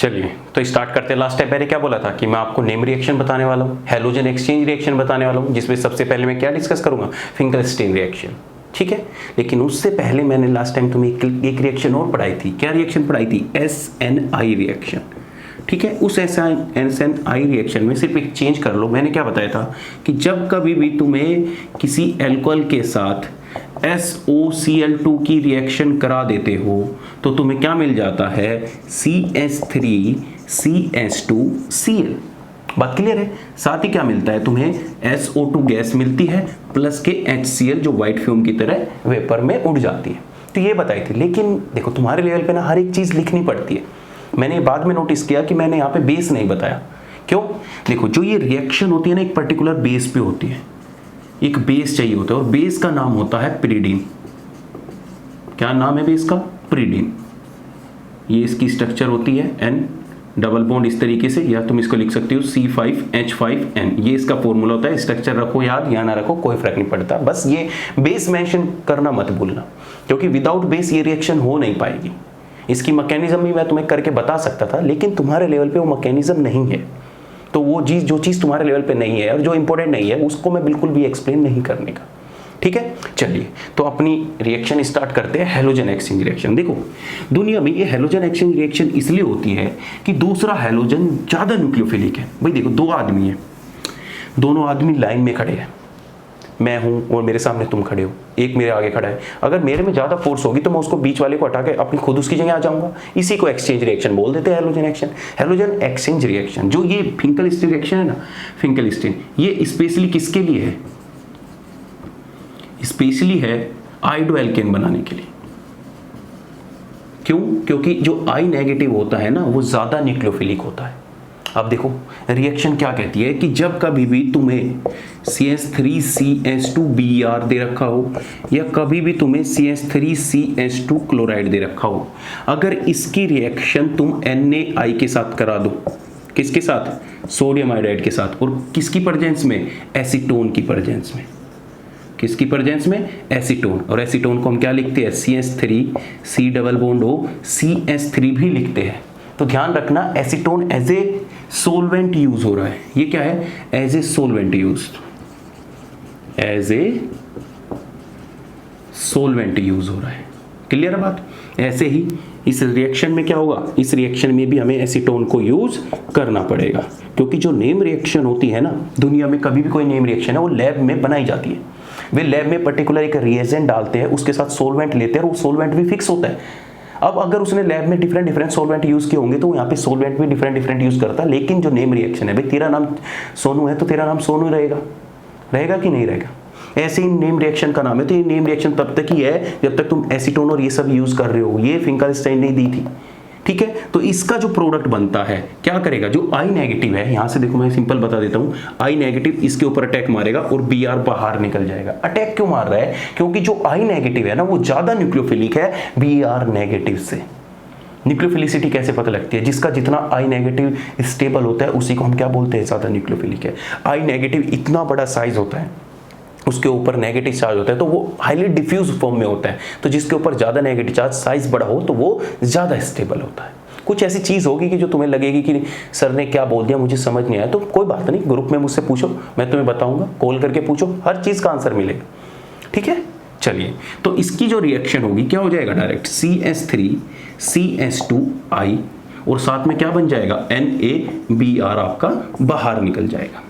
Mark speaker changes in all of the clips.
Speaker 1: चलिए तो स्टार्ट करते हैं। लास्ट टाइम मैंने क्या बोला था कि मैं आपको नेम रिएक्शन बताने वाला हूँ, हैलोजन एक्सचेंज रिएक्शन बताने वाला हूँ, जिसमें सबसे पहले मैं क्या डिस्कस करूंगा, फिंकलस्टीन रिएक्शन। ठीक है, लेकिन उससे पहले मैंने लास्ट टाइम तुम्हें एक रिएक्शन और पढ़ाई थी। क्या रिएक्शन पढ़ाई थी? SNI reaction. ठीक है, उस SNI रिएक्शन में सिर्फ एक चेंज कर लो। मैंने क्या बताया था कि जब कभी भी तुम्हें किसी एल्कोहल के साथ SOCl2 की रिएक्शन करा देते हो तो तुम्हें क्या मिल जाता है? CH3CH2Cl। बात क्लियर है? साथ ही क्या मिलता है तुम्हें? SO2 गैस मिलती है प्लस के HCl जो व्हाइट फ्यूम की तरह वेपर में उड़ जाती है। तो ये बताई थी। लेकिन देखो तुम्हारे लेवल पे ना हर एक चीज लिखनी पड़ती है। मैंने बाद में नोटिस किया कि मैंने यहाँ पे बेस नहीं बताया। क्यों? देखो जो ये रिएक्शन होती है ना एक पर्टिकुलर बेस पे होती है, एक बेस चाहिए होता है और बेस का नाम होता है पिरिडीन। क्या नाम है बेस का? पिरिडीन। ये इसकी स्ट्रक्चर होती है N डबल बॉन्ड इस तरीके से, या तुम इसको लिख सकते हो C5H5N। ये इसका फॉर्मूला होता है। स्ट्रक्चर रखो याद या ना रखो कोई फर्क नहीं पड़ता, बस ये बेस मेंशन करना मत भूलना, क्योंकि विदाउट बेस ये रिएक्शन हो नहीं पाएगी। इसकी मैकेनिज्म भी मैं तुम्हें करके बता सकता था, लेकिन तुम्हारे लेवल पे वो मैकेनिज्म नहीं है। तो वो जो चीज़ तुम्हारे लेवल पे नहीं है और जो इंपॉर्टेंट नहीं है उसको मैं बिल्कुल भी एक्सप्लेन नहीं करने का। ठीक है, चलिए तो अपनी रिएक्शन स्टार्ट करते हैं। Halogen exchange reaction. देखो दुनिया में ये हैलोजन एक्सचेंज रिएक्शन इसलिए होती है कि दूसरा हैलोजन ज़्यादा न्यूक्लियोफिलिक है। भाई देखो दो आदमी हैं, दोनों आदमी लाइन में खड़े हैं, मैं हूं और मेरे सामने तुम खड़े हो, एक मेरे आगे खड़ा है। अगर मेरे में ज्यादा फोर्स होगी तो मैं उसको बीच वाले को हटा के अपनी खुद उसकी जगह आ जाऊंगा। इसी को एक्सचेंज रिएक्शन बोल देते हैं, halogen action, halogen exchange reaction. जो ये फिंकलस्टीन रिएक्शन है ना, फिंकलस्टीन, ये स्पेशली किसके लिए है? स्पेशली है आयोडो एल्केन बनाने के लिए। क्यों? क्योंकि जो I नेगेटिव होता है ना वो ज्यादा न्यूक्लियोफिलिक होता है। अब देखो रिएक्शन क्या कहती है कि जब कभी भी तुम्हें CH3CH2Ber दे रखा हो या कभी भी तुम्हें CH3CH2 क्लोराइड दे रखा हो, अगर इसकी रिएक्शन तुम NaI के साथ करा दो, किसके साथ? सोडियम आयोडाइड के साथ। और किसकी प्रेजेंस में? एसीटोन की प्रेजेंस में। किसकी प्रेजेंस में? एसीटोन। और एसीटोन को हम क्या लिखते हैं? CH3C double bond O CH3 भी लिखते हैं। तो ध्यान रखना acetone as a solvent use हो रहा है। ये क्या है? As a solvent use, as a solvent use हो रहा है। क्लियर है बात? ऐसे ही इस रिएक्शन में क्या होगा? इस रिएक्शन में भी हमें एसीटोन को यूज करना पड़ेगा, क्योंकि जो नेम रिएक्शन होती है ना, दुनिया में कभी भी कोई नेम रिएक्शन है वो लैब में बनाई जाती है। वे लैब में पर्टिकुलर एक रिएजेंट डालते हैं, उसके साथ सोलवेंट लेते हैं और वो सोलवेंट भी फिक्स होता है। अब अगर उसने लैब में डिफरेंट सोलवेंट यूज किए होंगे तो यहाँ पे सोलवेंट भी डिफरेंट यूज करता है। लेकिन जो नेम रिएक्शन है, भाई तेरा नाम सोनू है तो तेरा नाम सोनू रहेगा, रहेगा कि नहीं रहेगा? ऐसे ही नेम रिएक्शन का नाम है। तो ये नेम रिएक्शन तब तक ही है जब तक तुम एसीटोन और ये सब यूज कर रहे हो। ये फिंकलस्टीन ने दी थी। ठीक है, तो इसका जो प्रोडक्ट बनता है क्या करेगा? जो I नेगेटिव है, यहां से देखो मैं सिंपल बता देता हूं, I नेगेटिव इसके ऊपर अटैक मारेगा और Br बाहर निकल जाएगा। अटैक क्यों मार रहा है? क्योंकि जो I नेगेटिव है ना वो ज्यादा न्यूक्लियोफिलिक है Br नेगेटिव से। न्यूक्लियोफिलिसिटी कैसे पता लगती है? जिसका जितना I नेगेटिव स्टेबल होता है उसी को हम क्या बोलते हैं? ज्यादा न्यूक्लियोफिलिक है। I नेगेटिव इतना बड़ा साइज होता है, उसके ऊपर नेगेटिव चार्ज होता है, तो वो हाईली डिफ्यूज फॉर्म में होता है। तो जिसके ऊपर ज्यादा नेगेटिव चार्ज साइज बड़ा हो तो वो ज्यादा स्टेबल होता है। कुछ ऐसी चीज होगी कि जो तुम्हें लगेगी कि सर ने क्या बोल दिया मुझे समझ नहीं आया, तो कोई बात नहीं, ग्रुप में मुझसे पूछो, मैं तुम्हें बताऊंगा। कॉल करके पूछो, हर चीज का आंसर मिलेगा। ठीक है, चलिए तो इसकी जो रिएक्शन होगी क्या हो जाएगा? डायरेक्ट CH3CH2I और साथ में क्या बन जाएगा? NaBr आपका बाहर निकल जाएगा।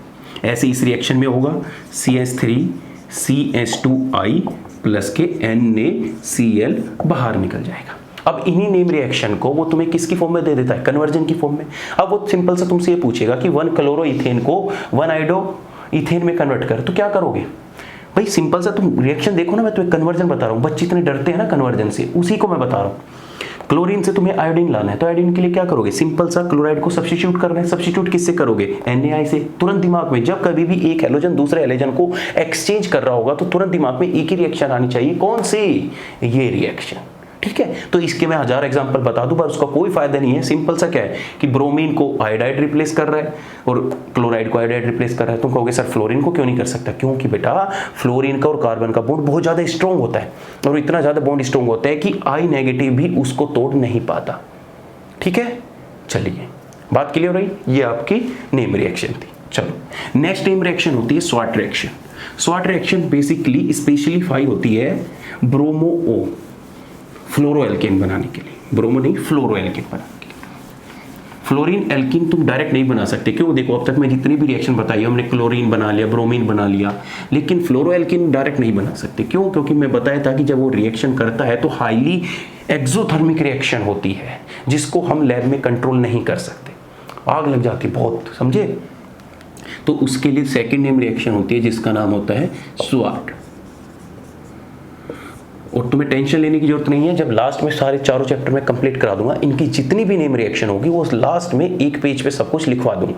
Speaker 1: ऐसे इस रिएक्शन में होगा CH3CH2I प्लस के NaCl बाहर निकल जाएगा। अब इन्हीं नेम रिएक्शन को वो तुम्हें किसकी फॉर्म में दे देता है? कन्वर्जन की फॉर्म में। अब वो सिंपल सा तुमसे ये पूछेगा कि 1 क्लोरो इथेन को 1 आयोडो इथेन में कन्वर्ट कर, तो क्या करोगे? भाई सिंपल सा तुम रिएक्शन देखो ना, मैं तुम्हें कन्वर्जन बता रहा हूँ। बच्चे इतने डरते हैं ना कन्वर्जन से, उसी को मैं बता रहा हूँ। क्लोरीन से तुम्हें आयोडीन लाना है, तो आयोडीन के लिए क्या करोगे? सिंपल सा क्लोराइड को सब्स्टिट्यूट करना है। सब्स्टिट्यूट किससे करोगे? NaI से। तुरंत दिमाग में जब कभी भी एक हैलोजन दूसरे हैलोजन को एक्सचेंज कर रहा होगा तो तुरंत दिमाग में एक ही रिएक्शन आनी चाहिए। कौन सी? ये रिएक्शन। ठीक है, तो इसके मैं 1000 एग्जांपल बता दूं पर उसका कोई फायदा नहीं है। सिंपल सा क्या है कि ब्रोमीन को आयोडाइड रिप्लेस कर रहा है और क्लोराइड को आयोडाइड रिप्लेस कर रहा है। तुम कहोगे सर फ्लोरीन को क्यों नहीं कर सकता? क्योंकि बेटा फ्लोरीन का और कार्बन का बॉन्ड बहुत ज्यादा स्ट्रॉन्ग होता है और इतना ज्यादा बॉन्ड स्ट्रॉन्ग होता है कि I नेगेटिव भी उसको तोड़ नहीं पाता। ठीक है, चलिए बात क्लियर हो रही, ये आपकी नेम रिएक्शन थी। चलो नेक्स्ट नेम रिएक्शन होती है स्वाट रिएक्शन। स्वाट रिएक्शन बेसिकली स्पेशलीफाई होती है ब्रोमो ओ फ्लोरोएल्केन बनाने के लिए, ब्रोमो नहीं फ्लोरोएल्केन बनाने के लिए। फ्लोरीन एल्कीन तुम डायरेक्ट नहीं बना सकते, क्यों? देखो अब तक मैं जितनी भी रिएक्शन बताई हमने क्लोरीन बना लिया, ब्रोमीन बना लिया, लेकिन फ्लोरोएल्कीन डायरेक्ट नहीं बना सकते। क्यों? क्योंकि मैं बताया था कि जब वो रिएक्शन करता है तो हाईली एक्सोथर्मिक रिएक्शन होती है जिसको हम लैब में कंट्रोल नहीं कर सकते, आग लग जाती बहुत, समझे? तो उसके लिए सेकेंड नेम रिएक्शन होती है जिसका नाम होता है स्वाट। और तुम्हें टेंशन लेने की जरूरत नहीं है, जब लास्ट में सारे चारों चैप्टर में कंप्लीट करा दूंगा, इनकी जितनी भी नेम रिएक्शन होगी वो लास्ट में एक पेज पे सब कुछ लिखवा दूंगा,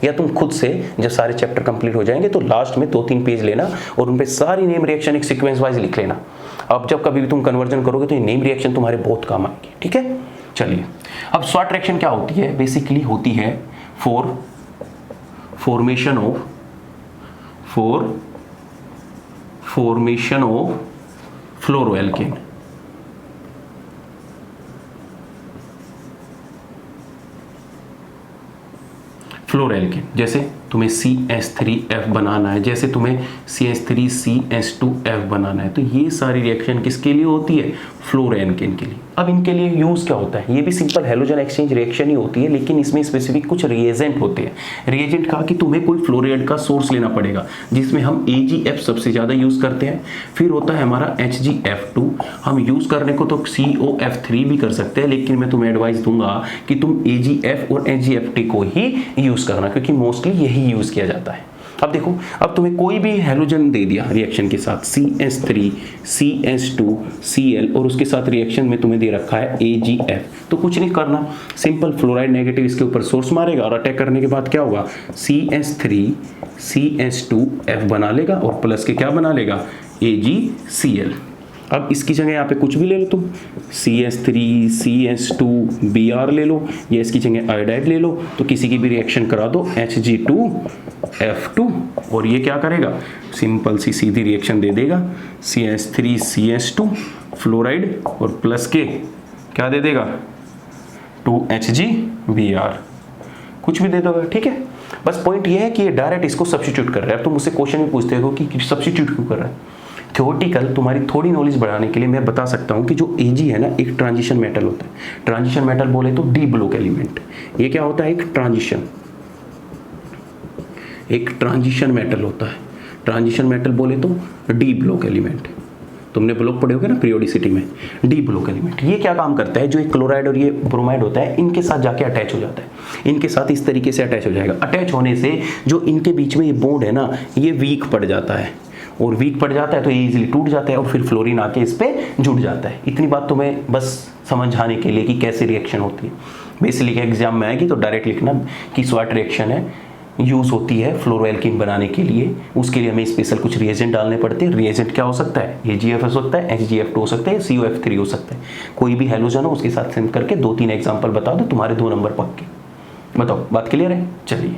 Speaker 1: या तुम खुद से जब सारे चैप्टर कंप्लीट हो जाएंगे तो लास्ट में 2-3 पेज लेना और उन पे सारी नेम रिएक्शन एक सीक्वेंस वाइज लिख लेना। अब जब कभी भी तुम कन्वर्जन करोगे तो ये नेम रिएक्शन तुम्हारे बहुत काम आएगी, ठीक है? चलिए अब स्वाट रिएक्शन क्या होती है? बेसिकली होती है फॉर्मेशन ऑफ फ्लोरोएल्केन। फ्लोरोएल्केन जैसे तुम्हें CH3F बनाना है, जैसे तुम्हें CH3CH2F बनाना है, तो ये सारी रिएक्शन किसके लिए होती है? फ्लोरोएल्केन के लिए। अब इनके लिए यूज क्या होता है? ये भी सिंपल हैलोजन एक्सचेंज रिएक्शन ही होती है, लेकिन इसमें स्पेसिफिक कुछ रिएजेंट होते हैं। रिएजेंट कहा कि तुम्हें कोई फ्लोराइड का सोर्स लेना पड़ेगा, जिसमें हम AgF सबसे ज्यादा यूज करते हैं। फिर होता है हमारा HgF2, हम यूज करने को तो COF3 भी कर सकते हैं, लेकिन मैं तुम्हें एडवाइस दूंगा कि तुम AgF और HgF को ही यूज करना, क्योंकि मोस्टली यही यूज किया जाता है। अब देखो, अब तुम्हें कोई भी हैलोजन दे दिया रिएक्शन के साथ, CH3 CH2 Cl, और उसके साथ रिएक्शन में तुम्हें दे रखा है AgF, तो कुछ नहीं करना, सिंपल फ्लोराइड नेगेटिव इसके ऊपर सोर्स मारेगा और अटैक करने के बाद क्या होगा? CH3 CH2F बना लेगा और प्लस के क्या बना लेगा? AgCl। अब इसकी जगह यहाँ पे कुछ भी ले लो तुम, CH3 CH2Br ले लो, या इसकी जगह आयोडाइड ले लो, तो किसी की भी रिएक्शन करा दो Hg2F2, और ये क्या करेगा? सिंपल सी सीधी रिएक्शन दे देगा, CH3 CH2 फ्लोराइड और प्लस के क्या दे देगा? 2HgBr, कुछ भी दे दोगा, ठीक है? बस पॉइंट ये है कि ये डायरेक्ट इसको सब्स्टिट्यूट कर रहा है। अब तुम मुझसे क्वेश्चन भी पूछते हो कि सब्स्टिट्यूट क्यों कर रहा है? थ्योरेटिकल तुम्हारी थोड़ी नॉलेज बढ़ाने के लिए मैं बता सकता हूँ कि जो Ag है ना, एक ट्रांजिशन मेटल होता है। ट्रांजिशन मेटल बोले तो डी ब्लॉक एलिमेंट, ये क्या होता है? एक ट्रांजिशन मेटल होता है। ट्रांजिशन मेटल बोले तो डी ब्लॉक एलिमेंट, तुमने ब्लॉक पढ़े होगे ना पीरियोडिसिटी में, डी ब्लॉक एलिमेंट। ये क्या काम करता है? जो एक क्लोराइड और ये ब्रोमाइड होता है, इनके साथ जाके अटैच हो जाता है, इनके साथ इस तरीके से अटैच हो जाएगा। अटैच होने से जो इनके बीच में ये बॉन्ड है ना, ये वीक पड़ जाता है, और वीक पड़ जाता है तो ये इजीली टूट जाता है और फिर फ्लोरीन आके इस पे जुड़ जाता है। इतनी बात तुम्हें बस समझाने के लिए कि कैसे रिएक्शन होती है। बेसिकली एग्जाम में आएगी तो डायरेक्ट लिखना कि स्वाट रिएक्शन है, यूज होती है फ्लोरोएल्कीन बनाने के लिए। उसके लिए हमें स्पेशल कुछ रिएजेंट डालने पड़ते हैं। रिएजेंट क्या हो सकता है? AgF हो सकता है, HgF2 हो सकता है, COF3 हो सकता है। कोई भी हैलोजन हो उसके साथ सिम करके 2-3 एग्जाम्पल बता दो, तुम्हारे 2 नंबर पक्के। बताओ, बात क्लियर है? चलिए,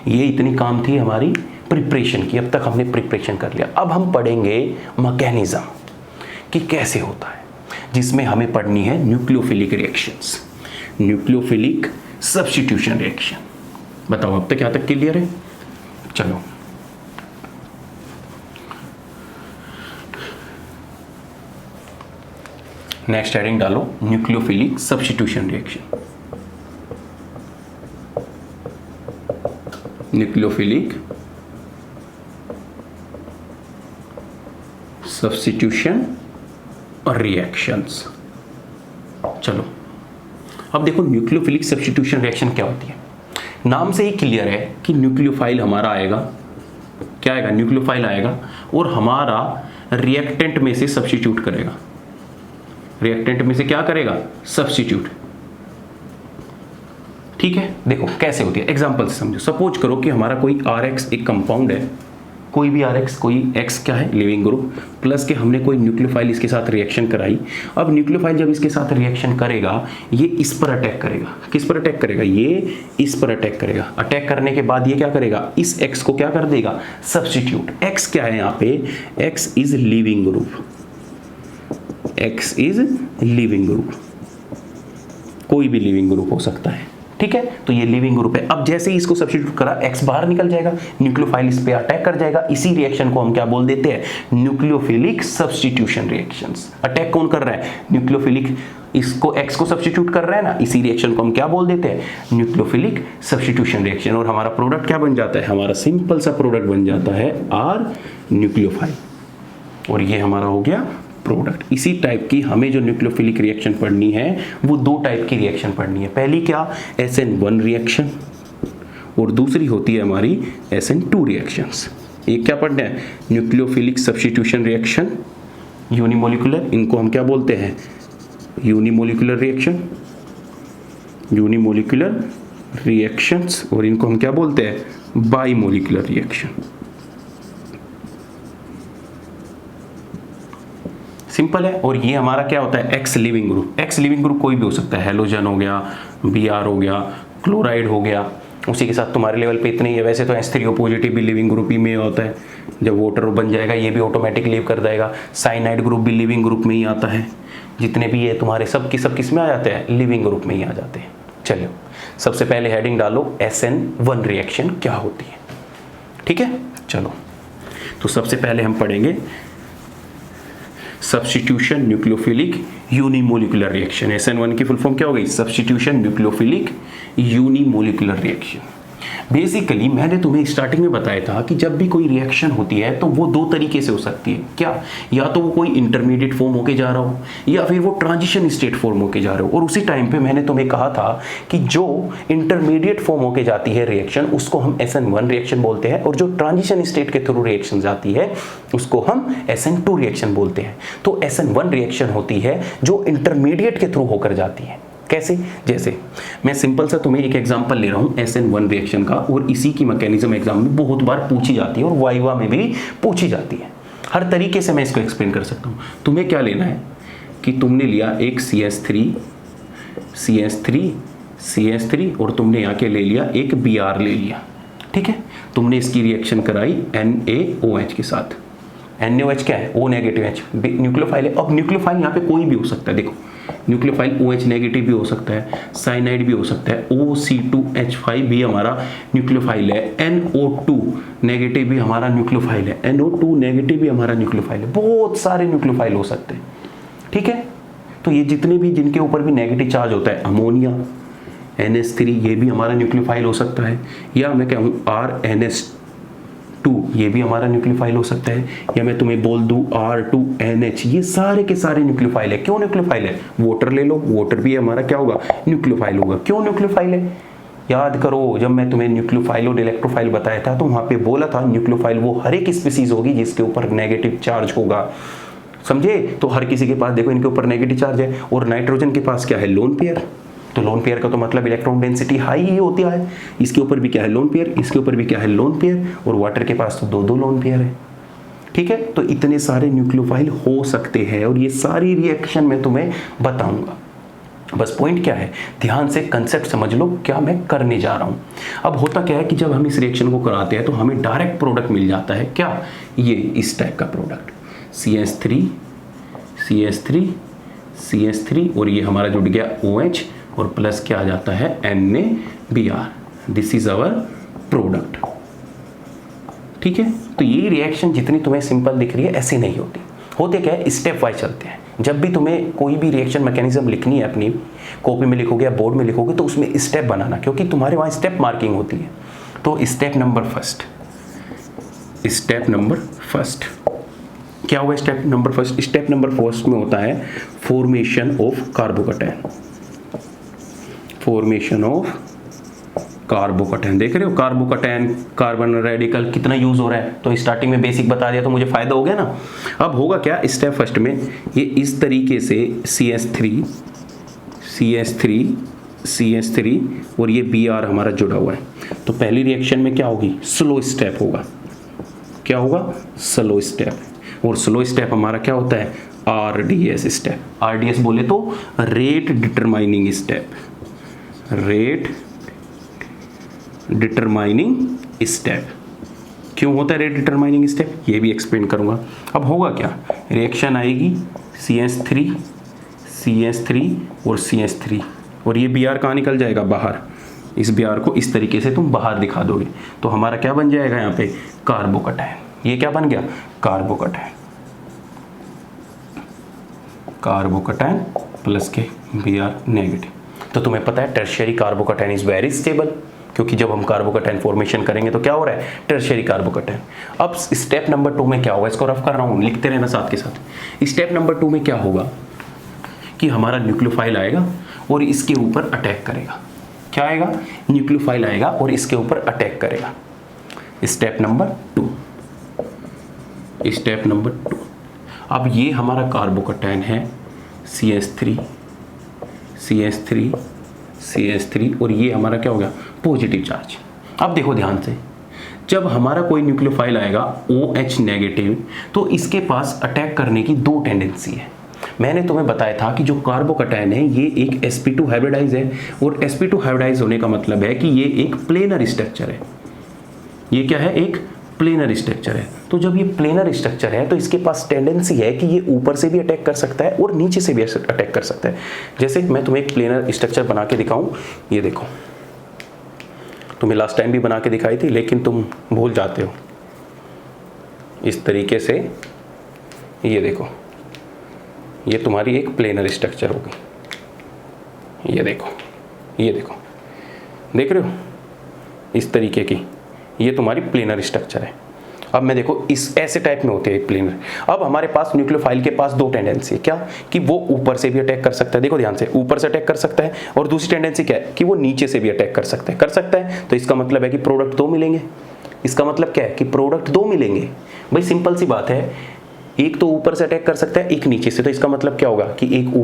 Speaker 1: ये इतनी काम थी हमारी प्रिपरेशन की। अब तक हमने प्रिपरेशन कर लिया, अब हम पढ़ेंगे मैकेनिज्म कि कैसे होता है, जिसमें हमें पढ़नी है nucleophilic reactions, nucleophilic substitution reaction. बताओ अब तक क्या तक क्लियर है? चलो नेक्स्ट हेडिंग डालो, nucleophilic substitution reaction. Nucleophilic substitution और रिएक्शंस। चलो अब देखो, न्यूक्लियोफिलिक सब्स्टिट्यूशन रिएक्शन क्या होती है। नाम से ही क्लियर है कि न्यूक्लियोफाइल हमारा आएगा, क्या आएगा? न्यूक्लियोफाइल आएगा और हमारा रिएक्टेंट में से सब्स्टिट्यूट करेगा। रिएक्टेंट में से क्या करेगा? सब्स्टिट्यूट। ठीक है, देखो कैसे होती है, एग्जांपल से समझो। सपोज करो कि हमारा कोई RX एक कंपाउंड है, कोई भी RX, कोई X क्या है? लिविंग ग्रुप, प्लस के हमने कोई न्यूक्लियोफाइल इसके साथ रिएक्शन कराई। अब न्यूक्लियोफाइल जब इसके साथ रिएक्शन करेगा, ये इस पर अटैक करेगा। किस पर अटैक करेगा? ये इस पर अटैक करेगा। अटैक करने के बाद ये क्या करेगा? इस X को क्या कर देगा? सब्स्टिट्यूट। X क्या है यहाँ पे? X is leaving group, X is leaving group, कोई भी लिविंग ग्रुप हो सकता है। ठीक है, तो ये लिविंग ग्रुप है। अब जैसे ही इसको सब्स्टिट्यूट करा, X बाहर निकल जाएगा, न्यूक्लियोफाइल इस पे अटैक कर जाएगा। इसी रिएक्शन को हम क्या बोल देते हैं? Nucleophilic substitution reactions. अटैक कौन कर रहा है? न्यूक्लियोफिलिक, इसको X को सब्स्टिट्यूट कर रहा है ना, इसी रिएक्शन को हम क्या बोल देते हैं? Nucleophilic substitution reaction. और हमारा प्रोडक्ट क्या बन जाता है? हमारा सिंपल सा प्रोडक्ट बन जाता है R न्यूक्लियोफाइल, और ये हमारा हो गया प्रोडक्ट। इसी टाइप की हमें जो न्यूक्लियोफिलिक रिएक्शन पढ़नी है वो दो टाइप की रिएक्शन पढ़नी है। पहली क्या? SN1 रिएक्शन, और दूसरी होती है हमारी SN2 रिएक्शंस। एक क्या पढ़ना है? न्यूक्लियोफिलिक सब्स्टिट्यूशन रिएक्शन यूनिमोलिकुलर, इनको हम क्या बोलते हैं? यूनिमोलिकुलर रिएक्शन, यूनिमोलिकुलर रिएक्शंस, और इनको हम क्या बोलते हैं? बाइमोलिकुलर रिएक्शन। सिंपल है। और ये हमारा क्या होता है? X leaving group. X leaving group कोई भी हो सकता है, हेलोजन हो गया, Br हो गया, क्लोराइड हो गया। उसी के साथ तुम्हारे लेवल पे इतने ही है। वैसे तो H3O पॉजिटिव भी लिविंग ग्रुप ही में होता है। जब वाटर बन जाएगा ये भी ऑटोमेटिक लीव कर देगा। साइनाइड ग्रुप भी लिविंग ग्रुप में ही आता है। जितने भी ये तुम्हारे सब किस में आ जाते हैं? लिविंग ग्रुप में ही आ जाते हैं। चलो सबसे पहले हेडिंग डालो, SN1 रिएक्शन क्या होती है। ठीक है, चलो तो सबसे पहले हम पढ़ेंगे substitution nucleophilic unimolecular reaction. SN1 की फुल फॉर्म क्या हो गई? Substitution nucleophilic unimolecular reaction. Basically मैंने तुम्हें स्टार्टिंग में बताया था कि जब भी कोई रिएक्शन होती है तो वो दो तरीके से हो सकती है। क्या? या तो वो कोई इंटरमीडिएट फॉर्म होके जा रहा हो, या फिर वो ट्रांजिशन स्टेट फॉर्म होके जा रहे हो। और उसी टाइम पे मैंने तुम्हें कहा था कि जो इंटरमीडिएट फॉर्म होके जाती है रिएक्शन, उसको हम SN1 रिएक्शन बोलते हैं, और जो ट्रांजिशन स्टेट के थ्रू रिएक्शन जाती है उसको हम SN2 रिएक्शन बोलते हैं। तो SN1 रिएक्शन होती है जो इंटरमीडिएट के थ्रू होकर जाती है। कैसे? जैसे मैं सिंपल सा तुम्हें एक एग्जांपल ले रहा हूं SN1 रिएक्शन का, और इसी की मैकेनिज्म एग्जाम में बहुत बार पूछी जाती है और वाइवा में भी पूछी जाती है। हर तरीके से मैं इसको एक्सप्लेन कर सकता हूं। तुम्हें क्या लेना है कि तुमने लिया एक CH3 और तुमने यहाँ के ले लिया एक Br ले लिया। ठीक है, तुमने इसकी रिएक्शन कराई NaOH के साथ। NaOH क्या है? O नेगेटिव H, न्यूक्लियोफाइल है। अब न्यूक्लियोफाइल यहाँ पे कोई भी हो सकता है। देखो न्यूक्लियोफाइल OH नेगेटिव भी हो सकता है, साइनाइड भी हो सकता है, OC2H5 भी हमारा न्यूक्लियोफाइल है, NO2 नेगेटिव भी हमारा न्यूक्लियोफाइल है, NO2 नेगेटिव भी हमारा न्यूक्लियोफाइल है। बहुत सारे न्यूक्लियोफाइल हो सकते हैं। ठीक है, तो ये जितने भी जिनके ऊपर भी नेगेटिव चार्ज होता है, अमोनिया NH3 ये भी हमारा न्यूक्लियोफाइल हो सकता है, या मैं कहूँ RNS2 ये भी हमारा न्यूक्लियोफाइल हो सकता है, या मैं तुम्हें बोल दूं R2NH, ये सारे के सारे न्यूक्लियोफाइल है। क्यों न्यूक्लियोफाइल है? वाटर ले लो, वाटर भी हमारा क्या होगा? न्यूक्लियोफाइल होगा। क्यों न्यूक्लियोफाइल है? याद करो, जब मैं तुम्हें न्यूक्लियोफाइल और इलेक्ट्रोफाइल बताया था तो वहां पे बोला था न्यूक्लियोफाइल वो हर एक स्पीसीज होगी जिसके ऊपर नेगेटिव चार्ज होगा। समझे? तो हर किसी के पास देखो इनके ऊपर नेगेटिव चार्ज है, और नाइट्रोजन के पास क्या है? Lone pair. तो लोन पेयर का तो मतलब इलेक्ट्रॉन डेंसिटी हाई ही होती है। इसके ऊपर भी क्या है? Lone pair. इसके ऊपर भी क्या है? Lone pair. और वाटर के पास तो दो लोन पेयर है। ठीक है, तो इतने सारे न्यूक्लियोफाइल हो सकते हैं, और ये सारी रिएक्शन मैं तुम्हें बताऊंगा। बस पॉइंट क्या है, ध्यान से कंसेप्ट समझ लो क्या मैं करने जा रहा हूं। अब होता क्या है कि जब हम इस रिएक्शन को कराते हैं तो हमें डायरेक्ट प्रोडक्ट मिल जाता है। क्या? ये इस टाइप का प्रोडक्ट, CH3 और ये हमारा जुड़ गया OH, और प्लस क्या आ जाता है? NaBr। This is our product. ठीक है, तो ये रिएक्शन जितनी तुम्हें सिंपल दिख रही है ऐसी नहीं होती। होते क्या है? स्टेप वाइज चलते हैं। जब भी तुम्हें कोई भी रिएक्शन मैकेनिज्म लिखनी है, अपनी कॉपी में लिखोगे या बोर्ड में लिखोगे, तो उसमें स्टेप बनाना, क्योंकि तुम्हारे वहाँ स्टेप मार्किंग होती है। तो स्टेप नंबर फर्स्ट क्या हुआ? स्टेप नंबर फर्स्ट में होता है फॉर्मेशन ऑफ कार्बोकैटायन। देख रहे हो कार्बोकैटायन, कार्बन रेडिकल कितना यूज हो रहा है। तो स्टार्टिंग में बेसिक बता दिया तो मुझे फायदा हो गया ना। अब होगा क्या? स्टेप फर्स्ट में ये इस तरीके से CH3 और ये Br हमारा जुड़ा हुआ है। तो पहली रिएक्शन में क्या होगी? स्लो स्टेप होगा। क्या होगा? Slow step. और स्लो स्टेप हमारा क्या होता है? RDS step. RDS बोले तो रेट डिटरमाइनिंग स्टेप। क्यों होता है रेट डिटरमाइनिंग स्टेप? ये भी एक्सप्लेन करूंगा। अब होगा क्या? रिएक्शन आएगी CH3 और CH3, और ये Br कहाँ निकल जाएगा? बाहर। इस Br को इस तरीके से तुम बाहर दिखा दोगे तो हमारा क्या बन जाएगा यहाँ पे, कार्बोकैटायन। ये क्या बन गया, कार्बोकैटायन, कार्बोकैटायन प्लस के Br नेगेटिव। तो तुम्हें पता है tertiary carbocation is very stable, क्योंकि जब हम कार्बोकैटायन फॉर्मेशन करेंगे तो क्या हो रहा है, टर्शियरी कार्बोकैटायन। अब स्टेप नंबर 2 में क्या होगा, इसको रफ कर रहा हूँ, लिखते रहना साथ के साथ। स्टेप नंबर 2 में क्या होगा कि हमारा न्यूक्लियोफाइल आएगा और इसके ऊपर अटैक करेगा। क्या आएगा, न्यूक्लियोफाइल आएगा और इसके ऊपर अटैक करेगा। Step number 2, step number 2। अब ये हमारा कार्बोकैटायन है CH3 CH3 CH3 और ये हमारा क्या हो गया, पॉजिटिव चार्ज। अब देखो ध्यान से, जब हमारा कोई न्यूक्लियोफाइल आएगा OH नेगेटिव तो इसके पास अटैक करने की दो टेंडेंसी है। मैंने तुम्हें बताया था कि जो कार्बोकैटायन है ये एक sp2 हाइब्रिडाइज है और sp2 हाइब्रिडाइज होने का मतलब है कि ये एक प्लेनर स्ट्रक्चर है। ये क्या है, एक प्लेनर स्ट्रक्चर है। तो जब ये प्लेनर स्ट्रक्चर है तो इसके पास टेंडेंसी है कि ये ऊपर से भी अटैक कर सकता है और नीचे से भी अटैक कर सकता है। जैसे मैं तुम्हें एक प्लेनर स्ट्रक्चर बना के दिखाऊं, ये देखो, तुम्हें लास्ट टाइम भी बना के दिखाई थी लेकिन तुम भूल जाते हो। इस तरीके से ये देखो, ये तुम्हारी एक प्लेनर स्ट्रक्चर होगी। ये देखो, ये देखो, देख रहे हो, इस तरीके की ये तुम्हारी प्लेनर स्ट्रक्चर है। अब मैं देखो इस ऐसे टाइप में होते हैं प्लेनर। अब हमारे पास न्यूक्लियोफाइल के पास दो टेंडेंसी है, क्या कि वो ऊपर से भी अटैक कर सकता है, देखो ध्यान से, ऊपर से अटैक कर सकता है, और दूसरी टेंडेंसी क्या है कि वो नीचे से भी अटैक कर सकता है, तो इसका मतलब है कि प्रोडक्ट दो मिलेंगे। इसका मतलब क्या है कि प्रोडक्ट दो मिलेंगे। भाई सिंपल सी बात है, एक तो ऊपर से अटैक कर सकता है, एक नीचे से, तो इसका मतलब क्या होगा कि एक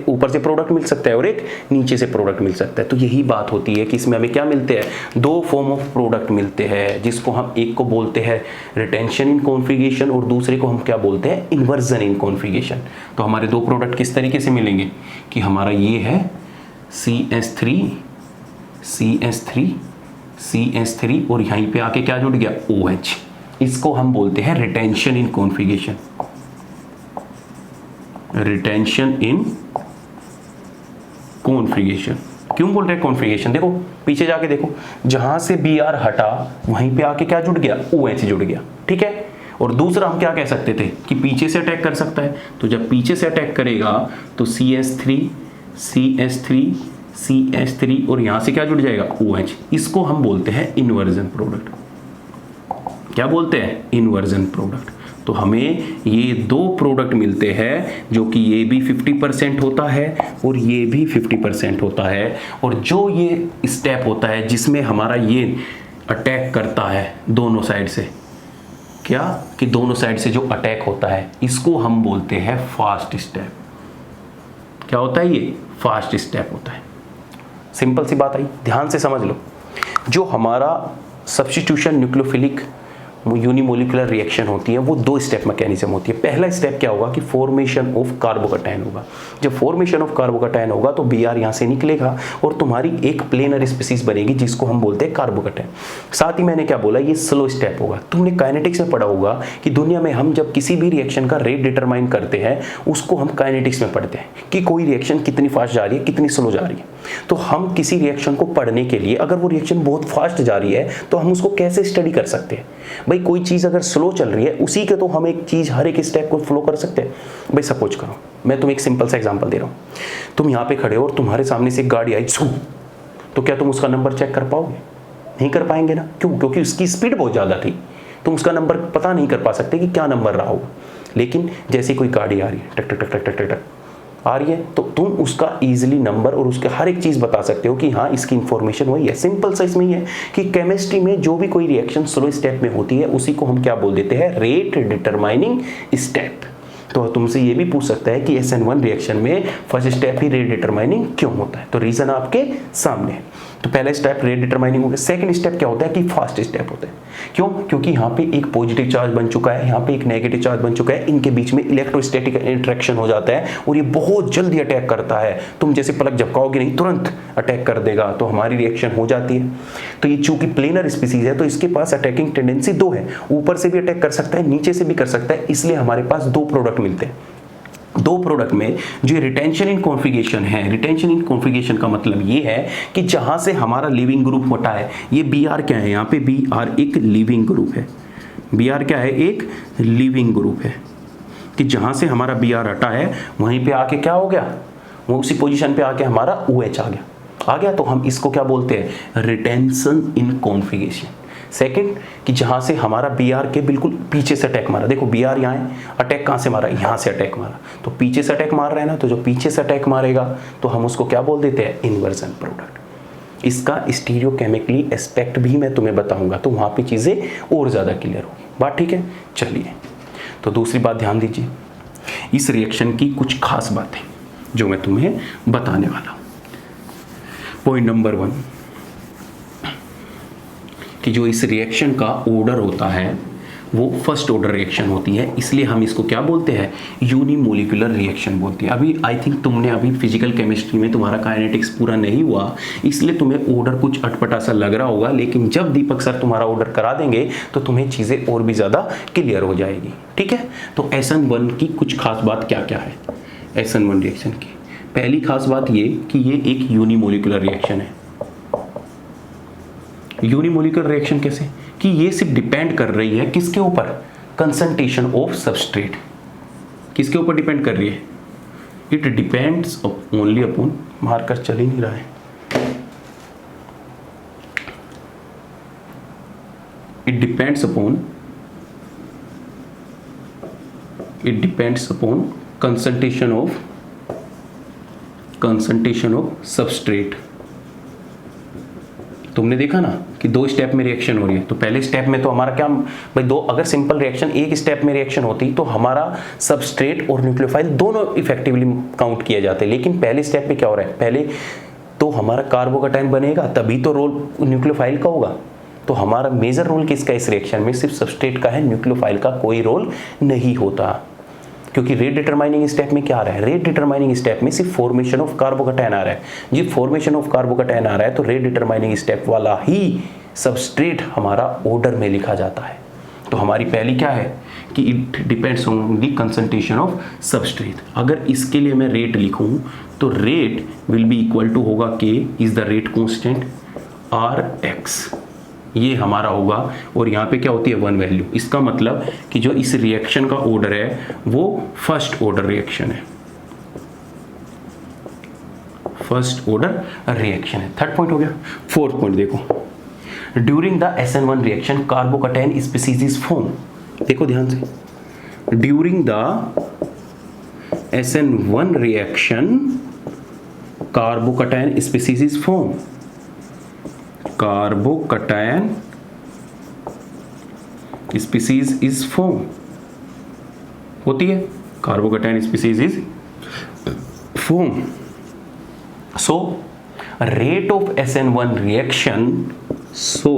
Speaker 1: ऊपर से प्रोडक्ट मिल सकता है और एक नीचे से प्रोडक्ट मिल सकता है। तो यही बात होती है कि इसमें हमें क्या मिलते हैं, दो फॉर्म ऑफ प्रोडक्ट मिलते हैं, जिसको हम एक को बोलते हैं रिटेंशन इन कॉन्फ़िगरेशन और दूसरे को हम क्या बोलते हैं, इन्वर्जन इन कॉन्फ़िगरेशन। तो हमारे दो प्रोडक्ट किस तरीके से मिलेंगे कि हमारा ये है CH3 और यहीं पे आके क्या जुड़ गया, OH। इसको हम बोलते हैं retention in configuration, retention in configuration. क्यों बोल रहे हैं कॉन्फ़िगरेशन, देखो पीछे जाके देखो, जहां से Br हटा वहीं पे आके क्या जुड़ गया, OH जुड़ गया, ठीक है। और दूसरा हम क्या कह सकते थे कि पीछे से अटैक कर सकता है, तो जब पीछे से अटैक करेगा तो CH3 और यहां से क्या जुड़ जाएगा, OH। इसको हम बोलते हैं इन्वर्जन प्रोडक्ट। क्या बोलते हैं, इन्वर्जन प्रोडक्ट। तो हमें ये दो प्रोडक्ट मिलते हैं, जो कि ये भी 50% होता है और ये भी 50% होता है। और जो ये स्टेप होता है जिसमें हमारा ये अटैक करता है दोनों साइड से, क्या कि दोनों साइड से जो अटैक होता है, इसको हम बोलते हैं फास्ट स्टेप। क्या होता है, ये फास्ट स्टेप होता है। सिंपल सी बात आई, ध्यान से समझ लो। जो हमारा सब्स्टिट्यूशन न्यूक्लियोफिलिक यूनिमोलिकुलर रिएक्शन होती है वो दो स्टेप मैकेनिज्म होती है। पहला स्टेप क्या होगा कि फॉर्मेशन ऑफ कार्बोकैटायन होगा। जब फॉर्मेशन ऑफ कार्बोकैटायन होगा तो Br यहाँ से निकलेगा और तुम्हारी एक प्लेनर स्पीसीज बनेगी जिसको हम बोलते हैं कार्बोकैटायन। साथ ही मैंने क्या बोला, ये स्लो स्टेप होगा। तुमने काइनेटिक्स में पढ़ा होगा कि दुनिया में हम जब किसी भी रिएक्शन का रेट डिटरमाइन करते हैं उसको हम काइनेटिक्स में पढ़ते हैं कि कोई रिएक्शन कितनी फास्ट जा रही है, कितनी स्लो जा रही है। तो हम किसी रिएक्शन को पढ़ने के लिए, अगर वो रिएक्शन बहुत फास्ट जा रही है तो हम उसको कैसे स्टडी कर सकते हैं। भाई कोई चीज़ अगर स्लो चल रही है उसी के तो हम एक चीज़ हर एक स्टेप को फॉलो कर सकते हैं। भाई सपोज करो, मैं तुम्हें एक सिंपल सा एग्जांपल दे रहा हूँ। तुम यहाँ पे खड़े हो और तुम्हारे सामने से एक गाड़ी आई छू, तो क्या तुम उसका नंबर चेक कर पाओगे? नहीं कर पाएंगे ना। क्यों? क्योंकि उसकी स्पीड बहुत ज़्यादा थी। तुम उसका नंबर पता नहीं कर पा सकते कि क्या नंबर रहा होगा। लेकिन जैसे कोई गाड़ी आ रही है, टक टक टक टक टक टक आ रही है, तो तुम उसका इजीली नंबर और उसके हर एक चीज़ बता सकते हो कि हाँ इसकी इंफॉर्मेशन वही है। सिंपल सा इसमें ही है कि केमिस्ट्री में जो भी कोई रिएक्शन स्लो स्टेप में होती है उसी को हम क्या बोल देते हैं, रेट डिटरमाइनिंग स्टेप। तो तुमसे ये भी पूछ सकता है कि SN1 रिएक्शन में फर्स्ट स्टेप ही रेट डिटरमाइनिंग क्यों होता है। तो रीजन आपके सामने है। तो पहला स्टेप रेट डिटरमाइनिंग हो गया। सेकंड स्टेप क्या होता है कि फास्ट स्टेप होता है। क्यों? क्योंकि यहाँ पे एक पॉजिटिव चार्ज बन चुका है, यहाँ पे एक नेगेटिव चार्ज बन चुका है, इनके बीच में इलेक्ट्रोस्टैटिक इंटरेक्शन हो जाता है और ये बहुत जल्दी अटैक करता है। तुम जैसे पलक झपकाओगे नहीं, तुरंत अटैक कर देगा, तो हमारी रिएक्शन हो जाती है। तो ये चूंकि प्लेनर स्पीसीज है तो इसके पास अटैकिंग टेंडेंसी दो है, ऊपर से भी अटैक कर सकता है, नीचे से भी कर सकता है, इसलिए हमारे पास दो प्रोडक्ट मिलते हैं। दो प्रोडक्ट में जो रिटेंशन इन कॉन्फ़िगरेशन है, रिटेंशन इन कॉन्फ़िगरेशन का मतलब ये है कि जहां से हमारा लिविंग ग्रुप होता है, ये बी आर क्या है, यहाँ पे बी आर एक लिविंग ग्रुप है, बी आर क्या है, एक लिविंग ग्रुप है, कि जहां से हमारा बी आर हटा है वहीं पे आके क्या हो गया, वो उसी पोजीशन पे आके हमारा ओ एच आ गया, तो हम इसको क्या बोलते हैं, रिटेंशन इन कॉन्फ़िगरेशन। सेकंड, कि जहां से हमारा बी आर के बिल्कुल पीछे से अटैक मारा, देखो बी आर यहाँ है, अटैक कहां से मारा, यहां से अटैक मारा, तो पीछे से अटैक मार रहा है ना, तो जो पीछे से अटैक मारेगा तो हम उसको क्या बोल देते हैं, इन्वर्जन प्रोडक्ट। इसका स्टीरियोकेमिकली एस्पेक्ट भी मैं तुम्हें बताऊंगा, तो वहां पे चीजें और ज्यादा क्लियर होगी, बात ठीक है। चलिए, तो दूसरी बात ध्यान दीजिए, इस रिएक्शन की कुछ खास बातें जो मैं तुम्हें बताने वाला हूं। पॉइंट नंबर 1, कि जो इस रिएक्शन का ऑर्डर होता है वो फर्स्ट ऑर्डर रिएक्शन होती है, इसलिए हम इसको क्या बोलते हैं, यूनिमोलिकुलर रिएक्शन बोलते हैं। अभी आई थिंक तुमने अभी फिजिकल केमिस्ट्री में तुम्हारा काइनेटिक्स पूरा नहीं हुआ, इसलिए तुम्हें ऑर्डर कुछ अटपटा सा लग रहा होगा, लेकिन जब दीपक सर तुम्हारा ऑर्डर करा देंगे तो तुम्हें चीज़ें और भी ज़्यादा क्लियर हो जाएगी, ठीक है। तो SN1 की कुछ खास बात क्या क्या है, SN1 रिएक्शन की पहली खास बात ये कि ये एक यूनिमोलिकुलर रिएक्शन है। यूनिमोलिकुलर रिएक्शन कैसे, कि ये सिर्फ डिपेंड कर रही है किसके ऊपर, कंसंट्रेशन ऑफ सबस्ट्रेट, किसके ऊपर डिपेंड कर रही है, it depends only upon, marker चल ही नहीं रहा है, it depends upon concentration of substrate. तुमने देखा ना कि 2 स्टेप में रिएक्शन हो रही है, तो पहले स्टेप में तो हमारा क्या भाई, दो अगर सिंपल रिएक्शन एक स्टेप में रिएक्शन होती तो हमारा सबस्ट्रेट और न्यूक्लियोफाइल दोनों इफेक्टिवली काउंट किए जाते, लेकिन पहले स्टेप में क्या हो रहा है, पहले तो हमारा कार्बोकैटायन बनेगा तभी तो रोल न्यूक्लियोफाइल का होगा, तो हमारा मेजर रोल किसका इस रिएक्शन में, सिर्फ सबस्ट्रेट का है, न्यूक्लियोफाइल का कोई रोल नहीं होता, क्योंकि रेट डिटरमाइनिंग स्टेप में क्या आ रहा है, रेट डिटरमाइनिंग स्टेप में सिर्फ फॉर्मेशन ऑफ कार्बोकैटायन आ रहा है, जी फॉर्मेशन ऑफ कार्बोकैटायन आ रहा है तो रेट डिटरमाइनिंग स्टेप वाला ही सबस्ट्रेट हमारा ऑर्डर में लिखा जाता है। तो हमारी पहली क्या है कि it depends on the concentration of substrate. अगर इसके लिए मैं रेट लिखूं तो rate will be equal to होगा K is the rate constant Rx, ये हमारा होगा, और यहाँ पे क्या होती है 1 वैल्यू। इसका मतलब कि जो इस रिएक्शन का ऑर्डर है वो फर्स्ट ऑर्डर रिएक्शन है, फर्स्ट ऑर्डर रिएक्शन है। थर्ड पॉइंट हो गया। फोर्थ पॉइंट देखो, during the SN1 reaction carbocation species is form, देखो ध्यान से, during the SN1 reaction carbocation species is form, carbocation species is form होती है, carbocation species is form. So rate of SN1 reaction, so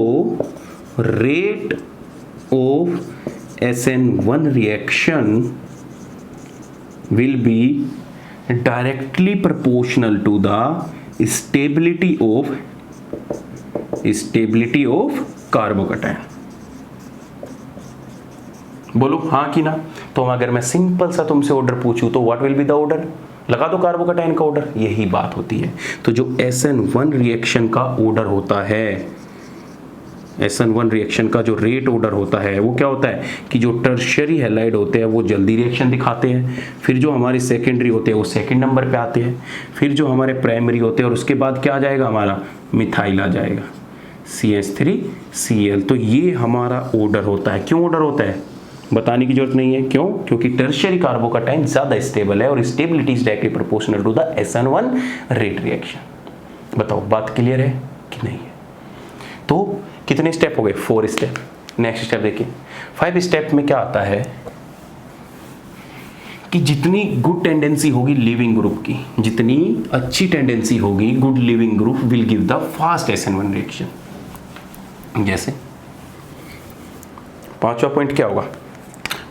Speaker 1: rate of SN1 reaction will be directly proportional to the stability of carbocation. बोलो हाँ कि ना। तो अगर मैं simple सा तुमसे ऑर्डर पूछूं तो what will be the order, लगा दो कार्बोकैटायन का ऑर्डर, यही बात होती है। तो जो SN1 रिएक्शन का ऑर्डर होता है, SN1 रिएक्शन का जो रेट ऑर्डर होता है वो क्या होता है कि जो टर्शियरी हैलाइड होते हैं वो जल्दी रिएक्शन दिखाते हैं, फिर जो हमारे सेकेंडरी होते हैं वो सेकंड नंबर पे आते हैं, फिर जो हमारे प्राइमरी होते हैं और उसके बाद क्या आ जाएगा, हमारा मिथाइल आ जाएगा, CH3Cl। तो ये हमारा ऑर्डर होता है। क्यों ऑर्डर होता है बताने की जरूरत नहीं है, क्यों, क्योंकि टर्शियरी कार्बोकैटायन ज्यादा स्टेबल है और stability is directly proportional to the SN1 rate reaction. बताओ बात क्लियर है कि नहीं है। तो कितने स्टेप हो गए, 4 स्टेप। नेक्स्ट स्टेप देखिए 5 स्टेप में क्या आता है कि जितनी गुड टेंडेंसी होगी लिविंग ग्रुप की, जितनी अच्छी टेंडेंसी होगी good leaving group will give the fast SN1 reaction. जैसे 5वां पॉइंट क्या होगा,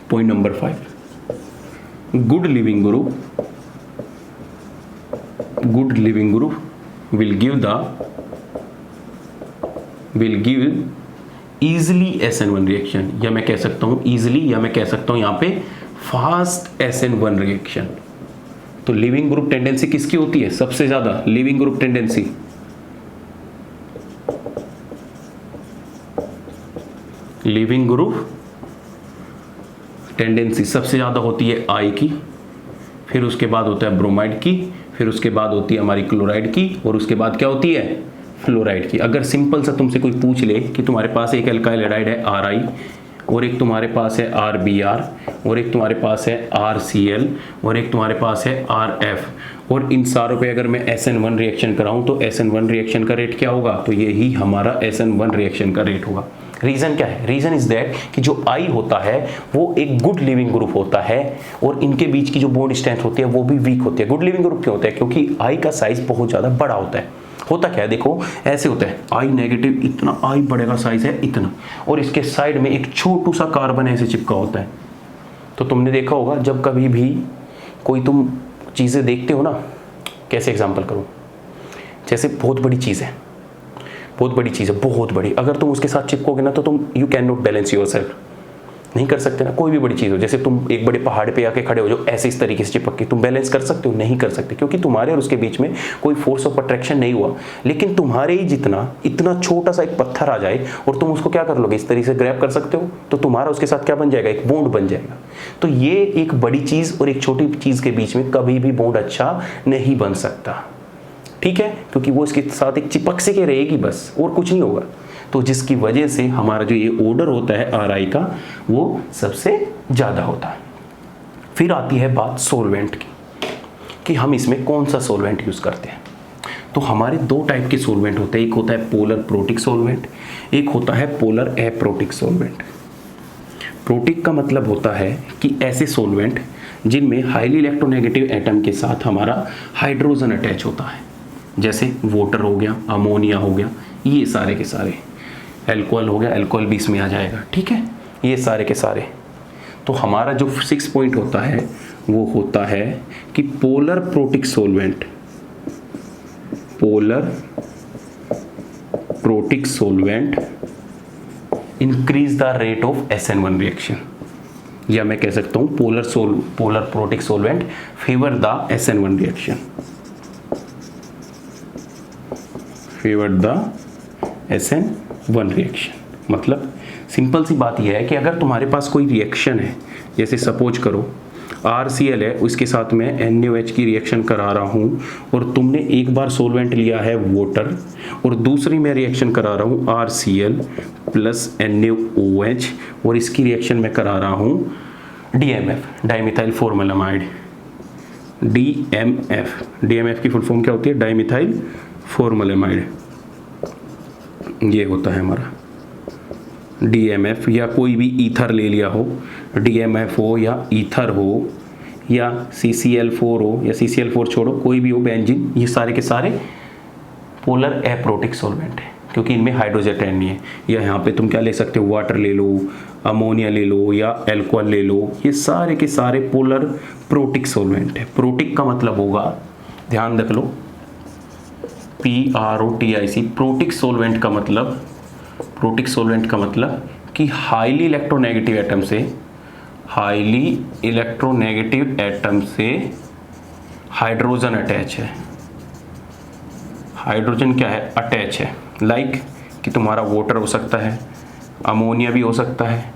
Speaker 1: point number 5, good leaving group will give easily SN1 reaction, या मैं कह सकता हूं easily, या मैं कह सकता हूं यहां पे फास्ट SN1 रिएक्शन। तो लिविंग ग्रुप टेंडेंसी किसकी होती है सबसे ज्यादा? लिविंग ग्रुप टेंडेंसी सबसे ज्यादा होती है आई की, फिर उसके बाद होता है ब्रोमाइड की, फिर उसके बाद होती है हमारी क्लोराइड की, और उसके बाद क्या होती है? फ्लोराइड की। अगर सिंपल सा तुमसे कोई पूछ ले कि तुम्हारे पास एक एल्काइल एराइड है RI, और एक तुम्हारे पास है RBr, और एक तुम्हारे पास है RCl, और एक तुम्हारे पास है RF, और इन सारों पे अगर मैं SN1 रिएक्शन कराऊं तो SN1 रिएक्शन का रेट क्या होगा? तो यही हमारा SN1 रिएक्शन का रेट होगा। रीजन क्या है? रीजन इज दैट कि जो आई होता है वो एक गुड लिविंग ग्रुप होता है, और इनके बीच की जो बॉन्ड स्ट्रेंथ होती है वो भी वीक होती है। गुड लिविंग ग्रुप क्यों होता है? क्योंकि आई का साइज बहुत ज्यादा बड़ा होता है। होता क्या है देखो, ऐसे होता है आई नेगेटिव इतना, आई बढ़ेगा साइज है इतना, और इसके साइड में एक छोटू सा कार्बन ऐसे चिपका होता है। तो तुमने देखा होगा जब कभी भी कोई तुम चीजें देखते हो ना, कैसे एग्जांपल करूं, जैसे बहुत बड़ी चीज है, बहुत बड़ी, अगर तुम उसके साथ चिपकोगे ना तो तुम you can not balance yourself, नहीं कर सकते ना। कोई भी बड़ी चीज हो, जैसे तुम एक बड़े पहाड़ पे आके खड़े हो जो ऐसे इस तरीके से चिपक के, तुम बैलेंस कर सकते हो? नहीं कर सकते, क्योंकि तुम्हारे और उसके बीच में कोई फोर्स ऑफ अट्रैक्शन नहीं हुआ। लेकिन तुम्हारे ही जितना इतना छोटा सा एक पत्थर आ जाए और तुम उसको क्या कर लोगे? इस तरीके से ग्रैब कर सकते हो, तो तुम्हारा उसके साथ क्या बन जाएगा? एक बॉन्ड बन जाएगा। तो ये एक बड़ी चीज और एक छोटी चीज के बीच में कभी भी बॉन्ड अच्छा नहीं बन सकता, ठीक है, क्योंकि वो इसके साथ एक चिपक से के रहेगी बस, और कुछ नहीं होगा। तो जिसकी वजह से हमारा जो ये ऑर्डर होता है RI का वो सबसे ज्यादा होता है। फिर आती है बात सोलवेंट की, कि हम इसमें कौन सा सोलवेंट यूज करते हैं। तो हमारे दो टाइप के सोलवेंट होते हैं, एक होता है पोलर प्रोटिक सोलवेंट, एक होता है पोलर एप्रोटिक सोलवेंट। प्रोटिक का मतलब होता है कि ऐसे सोलवेंट जिनमें हाईली इलेक्ट्रोनेगेटिव एटम के साथ हमारा हाइड्रोजन अटैच होता है, जैसे वाटर हो गया, अमोनिया हो गया, ये सारे के सारे, एल्कोहल हो गया, एल्कोहल भी इसमें आ जाएगा, ठीक है, ये सारे के सारे। तो हमारा जो 6 पॉइंट होता है वो होता है कि polar protic solvent, increase the rate of SN1 reaction, या मैं कह सकता हूं polar protic solvent favour the SN1 reaction, SN1 reaction. मतलब सिंपल सी बात यह है कि अगर तुम्हारे पास कोई रिएक्शन है, जैसे सपोज करो RCl है, उसके साथ में NaOH की रिएक्शन करा रहा हूँ, और तुमने एक बार सोलवेंट लिया है वाटर, और दूसरी में रिएक्शन करा रहा हूँ RCl प्लस NaOH, और इसकी रिएक्शन में करा रहा हूँ DMF, डाइमिथाइल फॉर्मलामाइड। DMF की फुल फॉर्म क्या होती है? डाइमिथाइल फॉर्मलामाइड। ये होता है हमारा DMF, या कोई भी ईथर ले लिया हो, DMF हो या ईथर हो या CCl4 हो या CCl4 छोड़ो, कोई भी हो, बेंजीन, ये सारे के सारे पोलर एप्रोटिक सॉल्वेंट है, क्योंकि इनमें हाइड्रोजन अटैच नहीं है। या यहाँ पे तुम क्या ले सकते हो? वाटर ले लो, अमोनिया ले लो, या एल्कोहल ले लो, ये सारे के सारे पोलर प्रोटिक सॉल्वेंट है। प्रोटिक का मतलब होगा, ध्यान रख लो, PROTIC, प्रोटिक सोलवेंट का मतलब कि हाईली इलेक्ट्रोनेगेटिव एटम से हाइड्रोजन अटैच है। हाइड्रोजन क्या है? अटैच है। लाइक कि तुम्हारा वाटर हो सकता है, अमोनिया भी हो सकता है,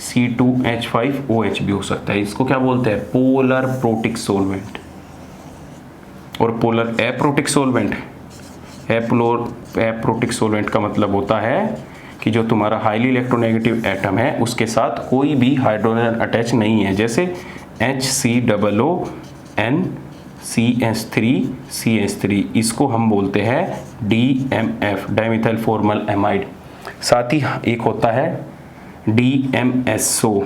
Speaker 1: C2H5OH भी हो सकता है। इसको क्या बोलते हैं? Polar protic solvent. और पोलर एप्रोटिक सोलवेंट का मतलब होता है कि जो तुम्हारा हाईली इलेक्ट्रोनेगेटिव एटम है उसके साथ कोई भी हाइड्रोजन अटैच नहीं है, जैसे HCOON CH3, इसको हम बोलते हैं DMF, डाइमिथाइल फॉर्मल एमाइड। साथ ही एक होता है DMSO,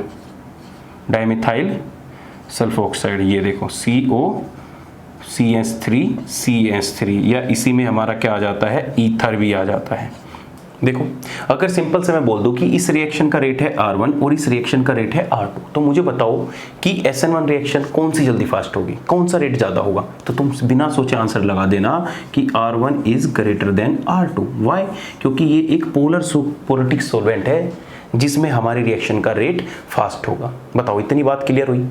Speaker 1: डाइमिथाइल सल्फोक्साइड, ये देखो COCH3 या इसी में हमारा क्या आ जाता है? ईथर भी आ जाता है। देखो, अगर सिंपल से मैं बोल दूं कि इस रिएक्शन का रेट है R1 और इस रिएक्शन का रेट है R2, तो मुझे बताओ कि SN1 रिएक्शन कौन सी जल्दी फास्ट होगी, कौन सा रेट ज़्यादा होगा? तो तुम बिना सोचे आंसर लगा देना कि R1 is greater than R2। Y? क्योंकि ये एक पोलर प्रोटिक सॉल्वेंट है जिसमें हमारी रिएक्शन का रेट फास्ट होगा। बताओ, इतनी बात क्लियर हुई?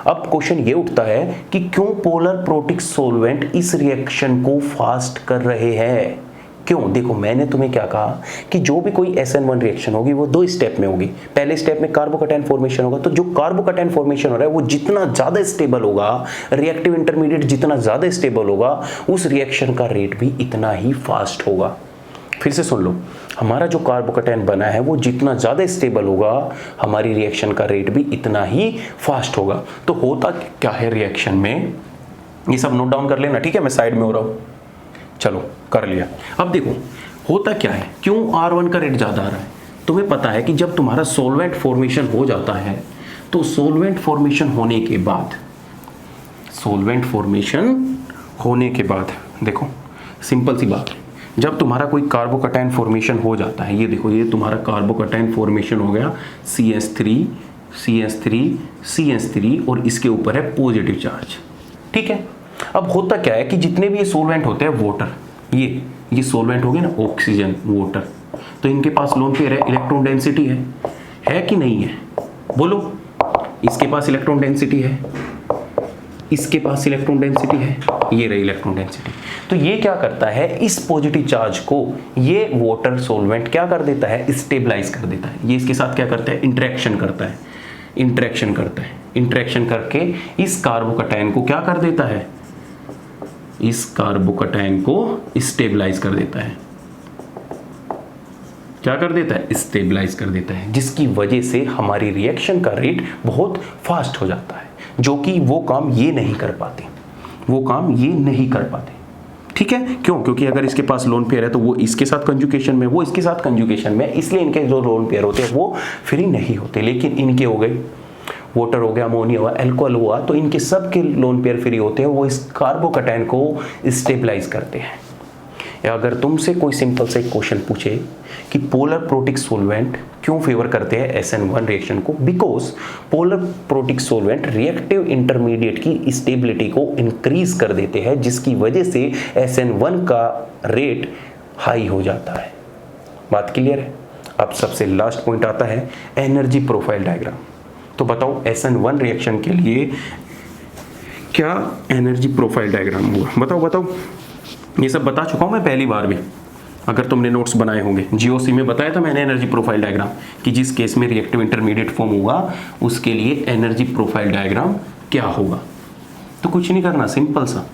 Speaker 1: अब क्वेश्चन ये उठता है कि क्यों पोलर प्रोटिक सॉल्वेंट इस रिएक्शन को फास्ट कर रहे हैं? क्यों? देखो मैंने तुम्हें क्या कहा कि जो भी कोई SN1 रिएक्शन होगी वो 2 स्टेप में होगी। पहले स्टेप में कार्बोकैटायन फॉर्मेशन होगा, तो जो कार्बोकैटायन फॉर्मेशन हो रहा है वो जितना ज़्यादा स्टेबल होगा, रिएक्टिव इंटरमीडिएट जितना ज़्यादा स्टेबल होगा, उस रिएक्शन का रेट भी इतना ही फास्ट होगा। फिर से सुन लो, हमारा जो कार्बोकैटायन बना है वो जितना ज़्यादा स्टेबल होगा, हमारी रिएक्शन का रेट भी इतना ही फास्ट होगा। तो होता क्या है रिएक्शन में, ये सब नोट डाउन कर लेना, ठीक है? मैं साइड में हो रहा हूँ, चलो कर लिया। अब देखो होता क्या है, क्यों R1 का रेट ज़्यादा आ रहा है? तुम्हें पता है कि जब तुम्हारा सॉल्वेंट फॉर्मेशन हो जाता है तो सॉल्वेंट फॉर्मेशन होने के बाद देखो सिंपल सी बात है, जब तुम्हारा कोई कार्बोकैटायन फॉर्मेशन हो जाता है, ये देखो ये तुम्हारा कार्बोकैटायन फॉर्मेशन हो गया CH3 CH3 CH3 और इसके ऊपर है पॉजिटिव चार्ज, ठीक है? अब होता क्या है कि जितने भी ये सॉल्वेंट होते हैं वाटर, ये सॉल्वेंट हो गए ना, ऑक्सीजन वाटर, तो इनके पास लोन पेयर है, इलेक्ट्रॉन डेंसिटी है कि नहीं है? बोलो, इसके पास इलेक्ट्रॉन डेंसिटी है, इसके पास इलेक्ट्रॉन डेंसिटी है, ये रही इलेक्ट्रॉन डेंसिटी। तो ये क्या करता है, इस पॉजिटिव चार्ज को ये वाटर सॉल्वेंट क्या कर देता है, स्टेबलाइज कर देता है। ये इसके साथ क्या करता है, इंटरेक्शन करता है, इंटरेक्शन करके इस कार्बोकैटायन को क्या कर देता है, इस कार्बोकैटायन को स्टेबलाइज कर देता है। क्या कर देता है, स्टेबलाइज कर देता है, जिसकी वजह से हमारी रिएक्शन का रेट बहुत फास्ट हो जाता है, जो कि वो काम ये नहीं कर पाते, ठीक है? क्यों? क्योंकि अगर इसके पास लोन पेयर है तो वो इसके साथ कंजुगेशन में, वो इसके साथ कंजुगेशन में, इसलिए इनके जो लोन पेयर होते हैं वो फ्री नहीं होते। लेकिन इनके हो गए, वाटर हो गया, अमोनिया हुआ, अल्कोहल हुआ, तो इनके सब के लोन पेयर फ्री होते हैं, वो इस कार्बोकैटायन को स्टेबलाइज करते हैं। या अगर तुमसे कोई सिंपल से क्वेश्चन पूछे कि पोलर प्रोटिक सॉल्वेंट क्यों फेवर करते हैं SN1 रिएक्शन को, because polar protic solvent reactive intermediate की स्टेबिलिटी को इंक्रीज कर देते हैं, जिसकी वजह से SN1 का रेट हाई हो जाता है। बात क्लियर है? अब सबसे लास्ट पॉइंट आता है एनर्जी प्रोफाइल डायग्राम। तो बताओ SN1 रिएक्शन के लिए क्या एनर्जी प्रोफाइल डायग्राम हुआ, बताओ। ये सब बता चुका हूं मैं पहली बार भी, अगर तुमने नोट्स बनाए होंगे। GOC में बताया था मैंने एनर्जी प्रोफाइल डायग्राम कि जिस केस में रिएक्टिव इंटरमीडिएट फॉर्म होगा उसके लिए एनर्जी प्रोफाइल डायग्राम क्या होगा। तो कुछ नहीं करना, सिंपल सा